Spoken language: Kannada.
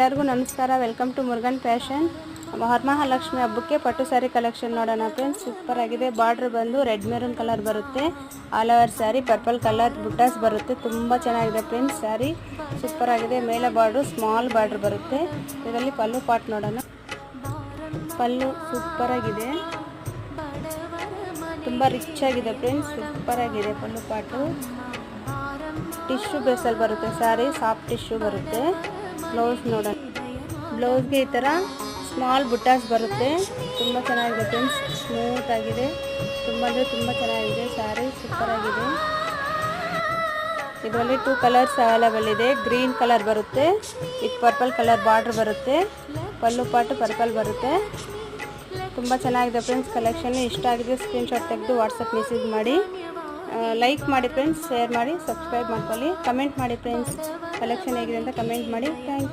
ಎಲ್ಲರಿಗೂ ನಮಸ್ಕಾರ. Welcome to Murugan fashion. Varamahalakshmi ಹಬ್ಬಕ್ಕೆ ಪಟ್ಟು ಸ್ಯಾರಿ ಕಲೆಕ್ಷನ್ ನೋಡೋಣ ಫ್ರೆಂಡ್ಸ್. ಸೂಪರ್ ಆಗಿದೆ. ಬಾರ್ಡರ್ ಬಂದು ರೆಡ್ ಮೆರೂನ್ ಕಲರ್ ಬರುತ್ತೆ. All over sari purple colour ಬುಟ್ಟಾಸ್ ಬರುತ್ತೆ. ತುಂಬ ಚೆನ್ನಾಗಿದೆ ಫ್ರೆಂಡ್ಸ್. ಸ್ಯಾರಿ ಸೂಪರ್ ಆಗಿದೆ. ಮೇಲೆ ಬಾರ್ಡ್ರು ಸ್ಮಾಲ್ ಬಾರ್ಡರ್ ಬರುತ್ತೆ. ಇದರಲ್ಲಿ ಪಲ್ಲು ಪಾಟ್ ನೋಡೋಣ. ಪಲ್ಲು ಸೂಪರ್ ಆಗಿದೆ, ತುಂಬ ರಿಚ್ ಆಗಿದೆ ಫ್ರೆಂಡ್ಸ್. ಸೂಪರ್ ಆಗಿದೆ ಪಲ್ಲು ಪಾಟು. ಟಿಶ್ಯೂ ಬೇಸಲ್ಲಿ ಬರುತ್ತೆ ಸ್ಯಾರಿ, ಸಾಫ್ಟ್ ಟಿಶ್ಯೂ ಬರುತ್ತೆ. ಬ್ಲೌಸ್ ನೋಡೋಣ. ಬ್ಲೌಸ್ಗೆ ಈ ಥರ ಸ್ಮಾಲ್ ಬುಟ್ಟಾಸ್ ಬರುತ್ತೆ. ತುಂಬ ಚೆನ್ನಾಗಿದೆ ಫ್ರೆಂಡ್ಸ್. ಸ್ಮೂತ್ ಆಗಿದೆ, ತುಂಬ ಅಂದರೆ ತುಂಬ ಚೆನ್ನಾಗಿದೆ. ಸ್ಯಾರಿ ಸೂಪರ್ ಆಗಿದೆ. ಇದರಲ್ಲಿ 2 ಕಲರ್ಸ್ ಅವೈಲೇಬಲ್ ಇದೆ. ಗ್ರೀನ್ ಕಲರ್ ಬರುತ್ತೆ, ವಿತ್ ಪರ್ಪಲ್ ಕಲರ್ ಬಾರ್ಡರ್ ಬರುತ್ತೆ. ಪಲ್ಲು ಪಾಟು ಪರ್ಪಲ್ ಬರುತ್ತೆ. ತುಂಬ ಚೆನ್ನಾಗಿದೆ ಫ್ರೆಂಡ್ಸ್. ಕಲೆಕ್ಷನ್ ಇಷ್ಟ ಆಗಿದೆ ಸ್ಕ್ರೀನ್ಶಾಟ್ ತೆಗೆದು ವಾಟ್ಸಪ್ ಮೆಸೇಜ್ ಮಾಡಿ. ಲೈಕ್ ಮಾಡಿ ಫ್ರೆಂಡ್ಸ್, ಶೇರ್ ಮಾಡಿ, ಸಬ್ಸ್ಕ್ರೈಬ್ ಮಾಡ್ಕೊಳ್ಳಿ, ಕಮೆಂಟ್ ಮಾಡಿ ಫ್ರೆಂಡ್ಸ್. ಕಲೆಕ್ಷನ್ ಹೇಗಿದೆ ಅಂತ ಕಮೆಂಟ್ ಮಾಡಿ. Thank you.